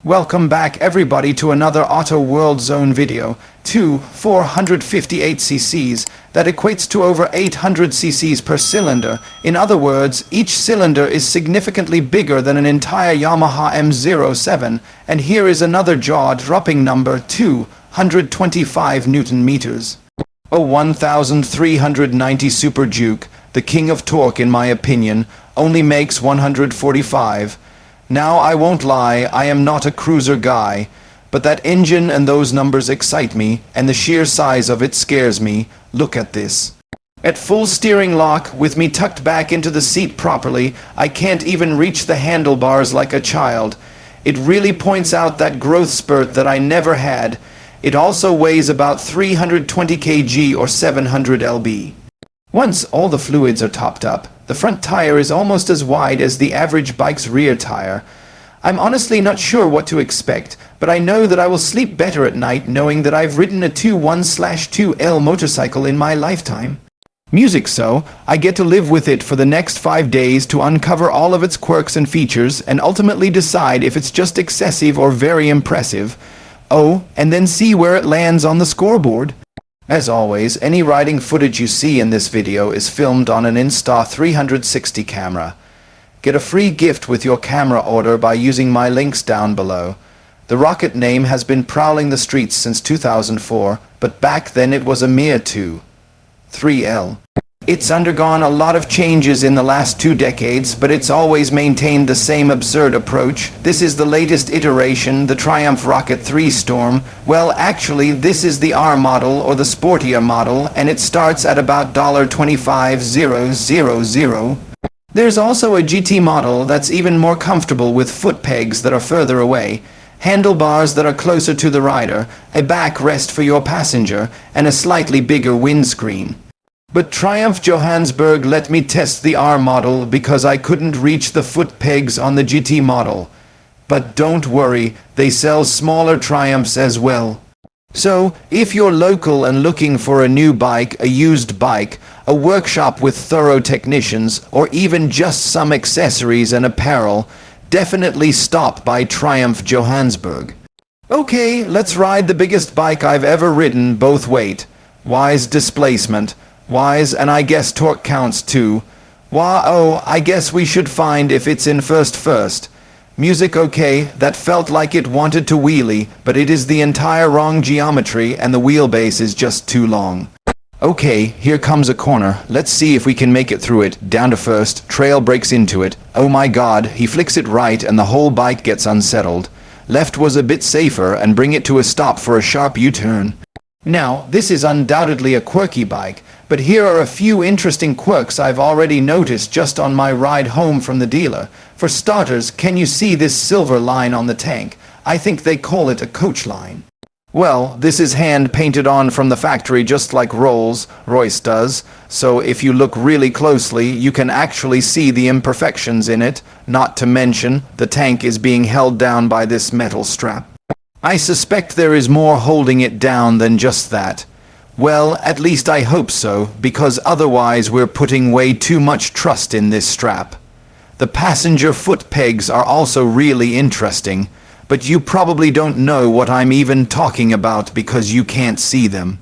Welcome back everybody to another Auto World Zone video. Two 458 cc's, that equates to over 800 cc's per cylinder. In other words, each cylinder is significantly bigger than an entire Yamaha M07, and here is another jaw-dropping number, 225 Newton meters. A 1390 Super Duke, the king of torque in my opinion, only makes 145. Now, I won't lie, I am not a cruiser guy, but that engine and those numbers excite me, and the sheer size of it scares me. Look at this. At full steering lock, with me tucked back into the seat properly, I can't even reach the handlebars like a child. It really points out that growth spurt that I never had. It also weighs about 320 kg or 700 lb. Once all the fluids are topped up, the front tire is almost as wide as the average bike's rear tire. I'm honestly not sure what to expect, but I know that I will sleep better at night knowing that I've ridden a 21/2L motorcycle in my lifetime. Music so, I get to live with it for the next 5 days to uncover all of its quirks and features and ultimately decide if it's just excessive or very impressive. Oh, and then see where it lands on the scoreboard. As always, any riding footage you see in this video is filmed on an Insta360 camera. Get a free gift with your camera order by using my links down below. The rocket name has been prowling the streets since 2004, but back then it was a mere 3L. It's undergone a lot of changes in the last 2 decades, but it's always maintained the same absurd approach. This is the latest iteration, the Triumph Rocket 3 Storm. Well, actually, this is the R model, or the sportier model, and it starts at about $25,000. There's also a GT model that's even more comfortable with foot pegs that are further away, handlebars that are closer to the rider, a backrest for your passenger, and a slightly bigger windscreen. But Triumph Johannesburg let me test the R model because I couldn't reach the foot pegs on the GT model. But don't worry, they sell smaller Triumphs as well. So, if you're local and looking for a new bike, a used bike, a workshop with thorough technicians, or even just some accessories and apparel, definitely stop by Triumph Johannesburg. Okay, let's ride the biggest bike I've ever ridden, both weight, wise displacement, wise, and I guess torque counts too. Oh, I guess we should find if it's in first. Music okay, that felt like it wanted to wheelie, but it is the entire wrong geometry and the wheelbase is just too long. Okay, here comes a corner. Let's see if we can make it through it. Down to first, trail breaks into it. Oh my god, he flicks it right and the whole bike gets unsettled. Left was a bit safer and bring it to a stop for a sharp U-turn. Now, this is undoubtedly a quirky bike, but here are a few interesting quirks I've already noticed just on my ride home from the dealer. For starters, can you see this silver line on the tank? I think they call it a coach line. Well, this is hand painted on from the factory just like Rolls-Royce does, so if you look really closely, you can actually see the imperfections in it, not to mention the tank is being held down by this metal strap. I suspect there is more holding it down than just that. Well, at least I hope so, because otherwise we're putting way too much trust in this strap. The passenger foot pegs are also really interesting, but you probably don't know what I'm even talking about because you can't see them.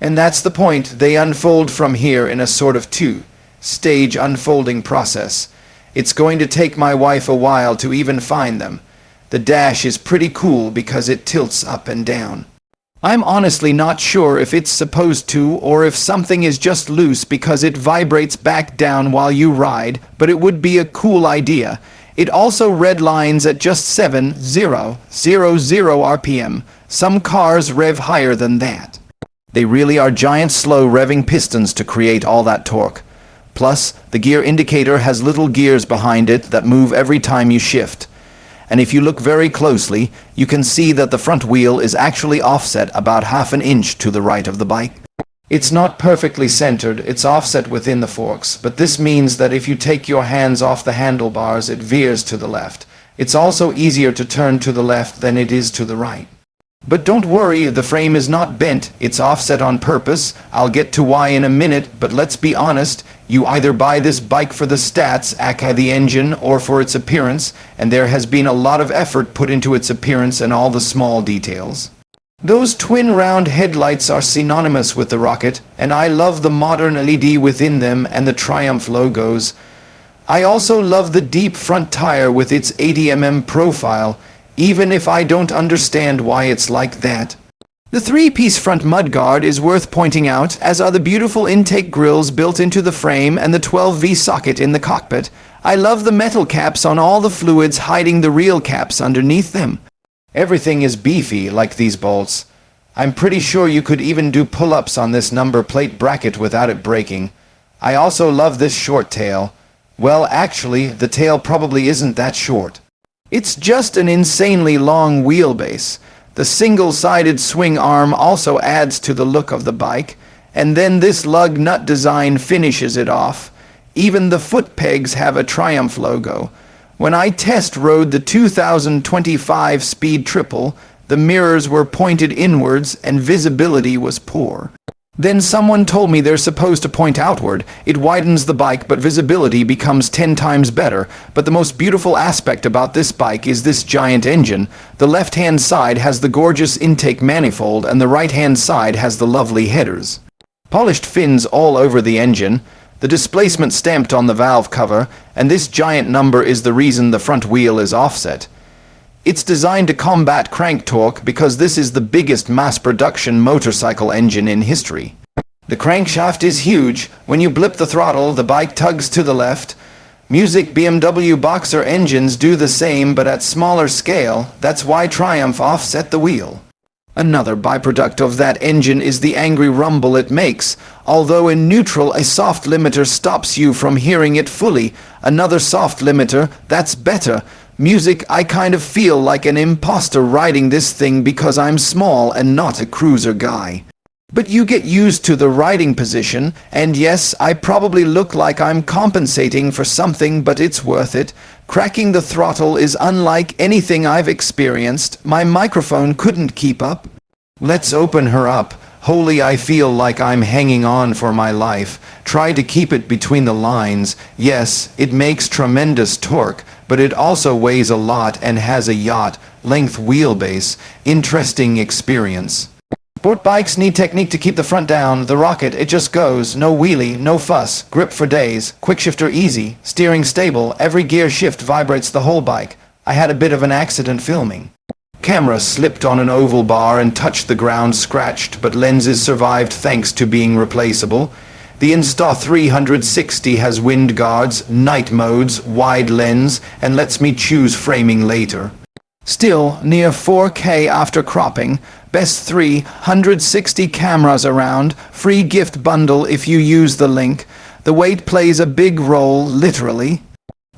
And that's the point, they unfold from here in a sort of 2-stage unfolding process. It's going to take my wife a while to even find them. The dash is pretty cool because it tilts up and down. I'm honestly not sure if it's supposed to or if something is just loose because it vibrates back down while you ride, but it would be a cool idea. It also redlines at just 7,000 RPM. Some cars rev higher than that. They really are giant slow revving pistons to create all that torque. Plus, the gear indicator has little gears behind it that move every time you shift. And if you look very closely, you can see that the front wheel is actually offset about ½ an inch to the right of the bike. It's not perfectly centered, it's offset within the forks, but this means that if you take your hands off the handlebars, it veers to the left. It's also easier to turn to the left than it is to the right. But don't worry, the frame is not bent, it's offset on purpose. I'll get to why in a minute, but let's be honest, you either buy this bike for the stats, aka the engine, or for its appearance, and there has been a lot of effort put into its appearance and all the small details. Those twin round headlights are synonymous with the rocket, and I love the modern LED within them and the Triumph logos. I also love the deep front tire with its 80 mm profile, even if I don't understand why it's like that. The three-piece front mudguard is worth pointing out, as are the beautiful intake grills built into the frame and the 12V socket in the cockpit. I love the metal caps on all the fluids hiding the real caps underneath them. Everything is beefy like these bolts. I'm pretty sure you could even do pull-ups on this number plate bracket without it breaking. I also love this short tail. Well, actually, the tail probably isn't that short. It's just an insanely long wheelbase. The single-sided swing arm also adds to the look of the bike, and then this lug nut design finishes it off. Even the foot pegs have a Triumph logo. When I test rode the 2025 Speed Triple, the mirrors were pointed inwards and visibility was poor. Then someone told me they're supposed to point outward. It widens the bike, but visibility becomes 10 times better. But the most beautiful aspect about this bike is this giant engine. The left-hand side has the gorgeous intake manifold, and the right-hand side has the lovely headers. Polished fins all over the engine, the displacement stamped on the valve cover, and this giant number is the reason the front wheel is offset. It's designed to combat crank torque because this is the biggest mass-production motorcycle engine in history. The crankshaft is huge. When you blip the throttle, the bike tugs to the left. Music BMW Boxer engines do the same, but at smaller scale. That's why Triumph offset the wheel. Another byproduct of that engine is the angry rumble it makes. Although in neutral, a soft limiter stops you from hearing it fully. Another soft limiter, that's better. Music, I kind of feel like an imposter riding this thing because I'm small and not a cruiser guy. But you get used to the riding position, and yes, I probably look like I'm compensating for something, but it's worth it. Cracking the throttle is unlike anything I've experienced. My microphone couldn't keep up. Let's open her up. Holy, I feel like I'm hanging on for my life. Try to keep it between the lines. Yes, it makes tremendous torque, but it also weighs a lot and has a yacht-length wheelbase. Interesting experience. Sport bikes need technique to keep the front down. The Rocket, it just goes. No wheelie, no fuss. Grip for days. Quick shifter easy. Steering stable. Every gear shift vibrates the whole bike. I had a bit of an accident filming. Camera slipped on an oval bar and touched the ground scratched, but lenses survived thanks to being replaceable. The Insta360 has wind guards, night modes, wide lens, and lets me choose framing later. Still, near 4K after cropping, best 360 cameras around, free gift bundle if you use the link. The weight plays a big role, literally.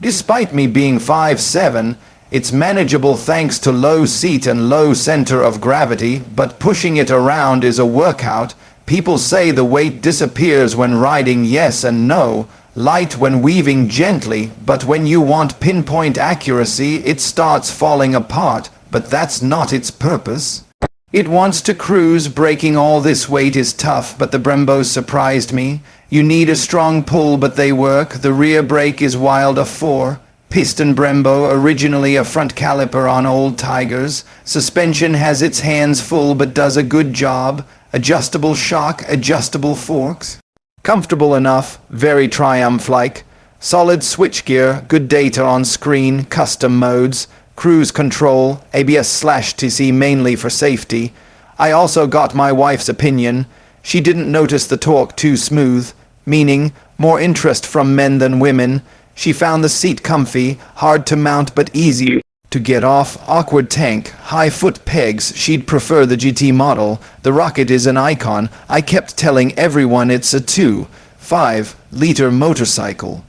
Despite me being 5'7", it's manageable thanks to low seat and low center of gravity, but pushing it around is a workout. People say the weight disappears when riding, yes and no. Light when weaving gently, but when you want pinpoint accuracy, it starts falling apart. But that's not its purpose. It wants to cruise. Breaking all this weight is tough, but the Brembos surprised me. You need a strong pull, but they work. The rear brake is wild, a 4. Piston Brembo, originally a front caliper on old Tigers. Suspension has its hands full, but does a good job. Adjustable shock, adjustable forks. Comfortable enough, very Triumph-like. Solid switchgear, good data on screen, custom modes. Cruise control, ABS/TC mainly for safety. I also got my wife's opinion. She didn't notice the torque too smooth, meaning more interest from men than women. She found the seat comfy, hard to mount but easy to get off. Awkward tank, high foot pegs. She'd prefer the GT model. The Rocket is an icon. I kept telling everyone it's a 2.5 liter motorcycle.